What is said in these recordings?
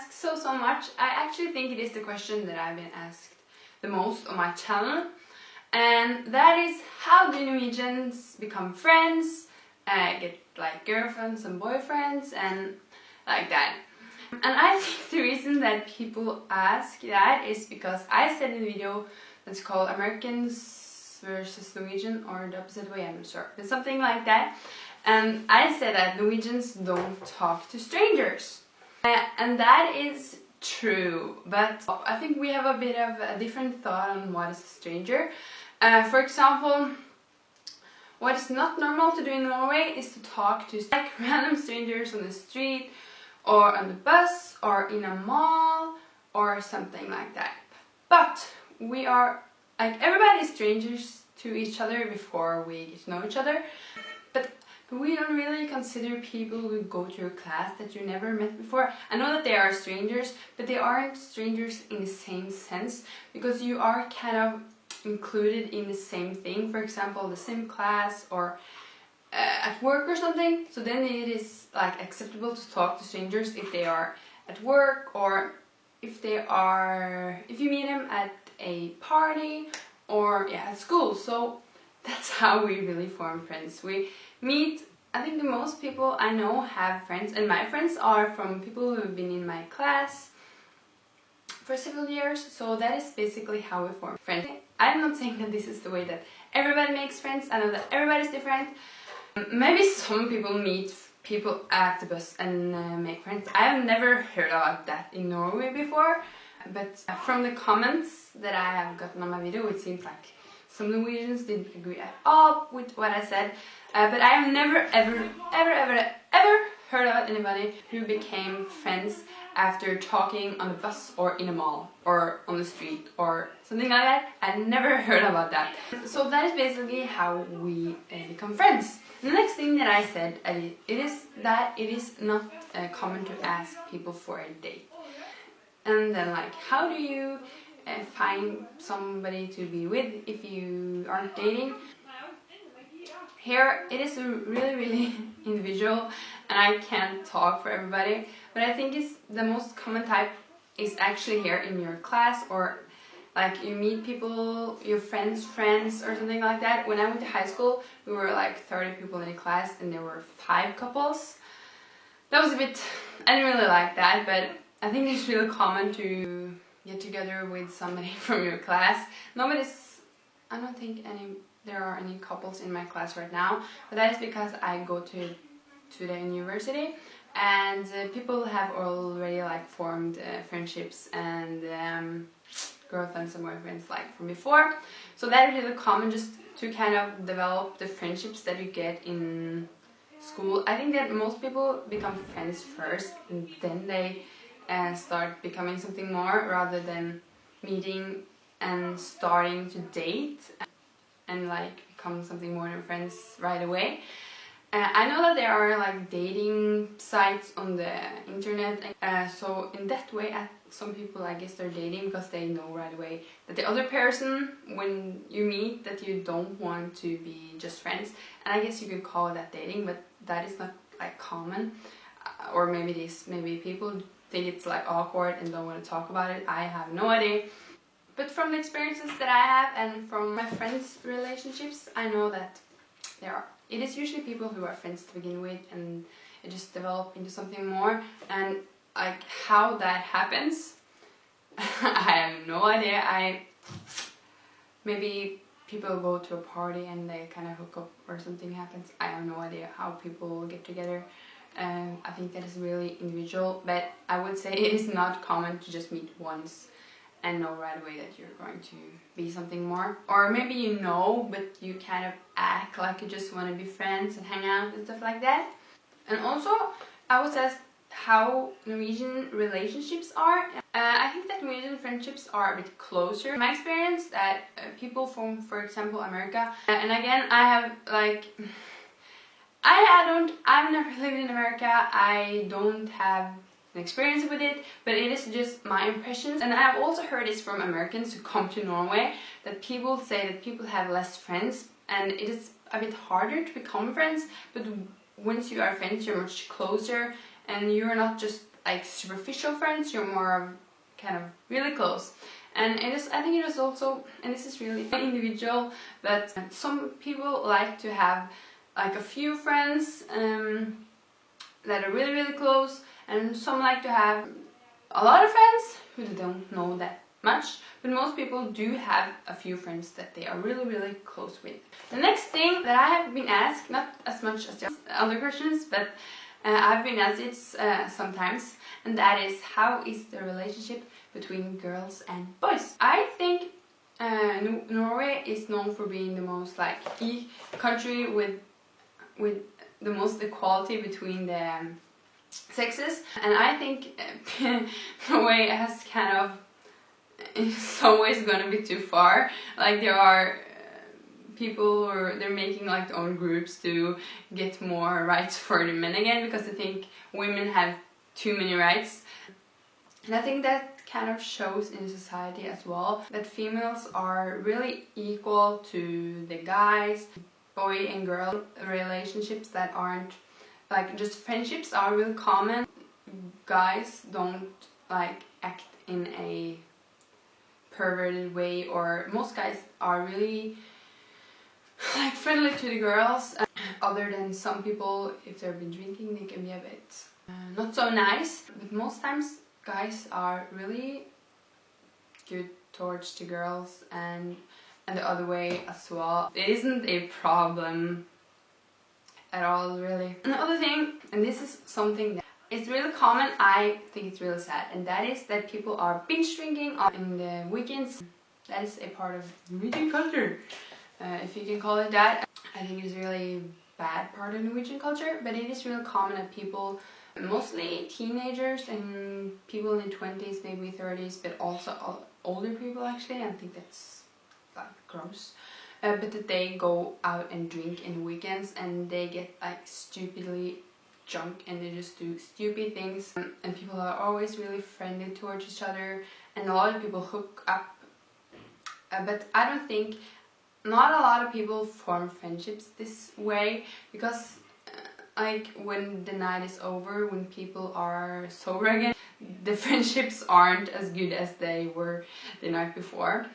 asked so much. I actually think it is the question that I've been asked the most on my channel. And that is, how do Norwegians become friends, get like girlfriends and boyfriends and like that. And I think the reason that people ask that is because I said in a video that's called Americans versus Norwegian, or the opposite way, I'm not sure, but something like that. And I said that Norwegians don't talk to strangers. And that is true, but I think we have a bit of a different thought on what is a stranger. For example, what is not normal to do in Norway is to talk to like random strangers on the street or on the bus or in a mall or something like that. But we are, like, everybody is strangers to each other before we get to know each other. But we don't really consider people who go to your class that you never met before. I know that they are strangers, but they aren't strangers in the same sense, because you are kind of included in the same thing. For example, the same class or at work or something. So then it is like acceptable to talk to strangers if they are at work, or if you meet them at a party or at school. So that's how we really form friends. We meet, I think the most people I know have friends, and my friends are from people who have been in my class for several years. So that is basically how we form friends. I'm not saying that this is the way that everybody makes friends. I know that everybody's different. Maybe some people meet people at the bus and make friends. I have never heard about that in Norway before, but from the comments that I have gotten on my video, it seems like some Norwegians didn't agree at all with what I said. But I have never ever heard about anybody who became friends after talking on the bus or in a mall or on the street or something like that. I never heard about that. So that is basically how we become friends. The next thing that I said, it is not common to ask people for a date. And then, like, how do you find somebody to be with if you aren't dating? Here it is really individual, and I can't talk for everybody, but I think it's the most common type is actually here in your class, or like you meet people, your friends or something like that. When I went to high school, we were like 30 people in a class and there were 5 couples. That was a bit, I didn't really like that, but I think it's really common to get together with somebody from your class. I don't think there are any couples in my class right now, but that is because I go to the university, and people have already like formed friendships and girlfriends and boyfriends like from before. So that is really common, just to kind of develop the friendships that you get in school. I think that most people become friends first and then they start becoming something more, rather than meeting and starting to date and like become something more than friends right away. I know that there are like dating sites on the internet, so in that way some people, I guess, they're dating because they know right away that the other person, when you meet, that you don't want to be just friends. And I guess you could call that dating, but that is not like common. Or maybe it is. Maybe people think it's like awkward and don't want to talk about it. I have no idea. But from the experiences that I have and from my friends' relationships, I know that it is usually people who are friends to begin with, and it just develops into something more. And like how that happens, I have no idea. Maybe people go to a party and they kind of hook up or something happens. I have no idea how people get together. I think that is really individual, but I would say it is not common to just meet once and know right away that you're going to be something more. Or maybe you know, but you kind of act like you just want to be friends and hang out and stuff like that. And also, I was asked how Norwegian relationships are. I think that Norwegian friendships are a bit closer. In my experience, that people from, for example, America, and again, I have like, I've never lived in America, I don't have an experience with it, but it is just my impressions. And I've also heard this from Americans who come to Norway, that people say that people have less friends and it is a bit harder to become friends, but once you are friends you're much closer and you're not just like superficial friends, you're more of kind of really close. And I think it is also, and this is really individual, but some people like to have like a few friends that are really, really close, and some like to have a lot of friends who they don't know that much, but most people do have a few friends that they are really, really close with. The next thing that I have been asked, not as much as the other questions, but I've been asked it sometimes, and that is, how is the relationship between girls and boys? I think Norway is known for being the most like country with the most equality between the sexes, and I think Norway has kind of in some ways gone a bit too far. Like there are people, or they're making like their own groups to get more rights for the men again, because I think women have too many rights. And I think that kind of shows in society as well, that females are really equal to the guys. Boy and girl relationships that aren't like just friendships are really common. Guys don't like act in a perverted way, or most guys are really like friendly to the girls. Other than some people, if they've been drinking, they can be a bit not so nice. But most times guys are really good towards the girls, and the other way as well. It isn't a problem at all, really. Another thing, and this is something that is really common, I think it's really sad, and that is that people are binge drinking in the weekends. That is a part of Norwegian culture, if you can call it that. I think it's really bad part of Norwegian culture, but it is really common that people, mostly teenagers and people in the 20s, maybe 30s, but also older people actually, I think that's like gross, but that they go out and drink in the weekends, and they get like stupidly drunk, and they just do stupid things, and people are always really friendly towards each other, and a lot of people hook up, but I don't think, not a lot of people form friendships this way, because like when the night is over, when people are sober again, the friendships aren't as good as they were the night before.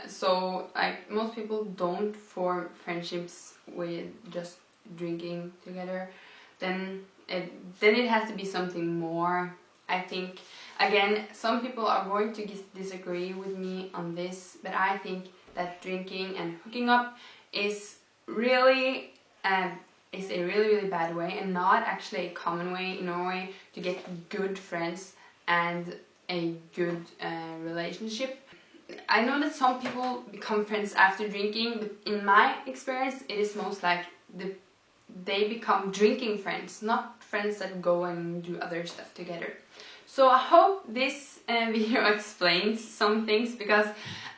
So like most people don't form friendships with just drinking together. Then it has to be something more. I think, again, some people are going to disagree with me on this, but I think that drinking and hooking up is really a really bad way, and not actually a common way in Norway to get good friends and a good relationship. I know that some people become friends after drinking, but in my experience it is most like they become drinking friends, not friends that go and do other stuff together. So I hope this video explains some things, because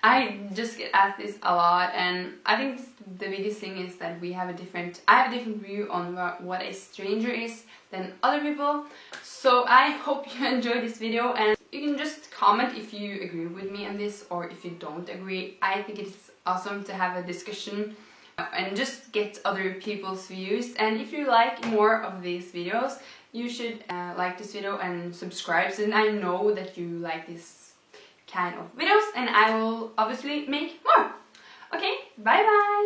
I just get asked this a lot, and I think the biggest thing is that I have a different view on what a stranger is than other people. So I hope you enjoyed this video, and you can just comment if you agree with me on this, or if you don't agree. I think it's awesome to have a discussion and just get other people's views. And if you like more of these videos, you should like this video and subscribe, so then I know that you like this kind of videos, and I will obviously make more. Okay, bye bye!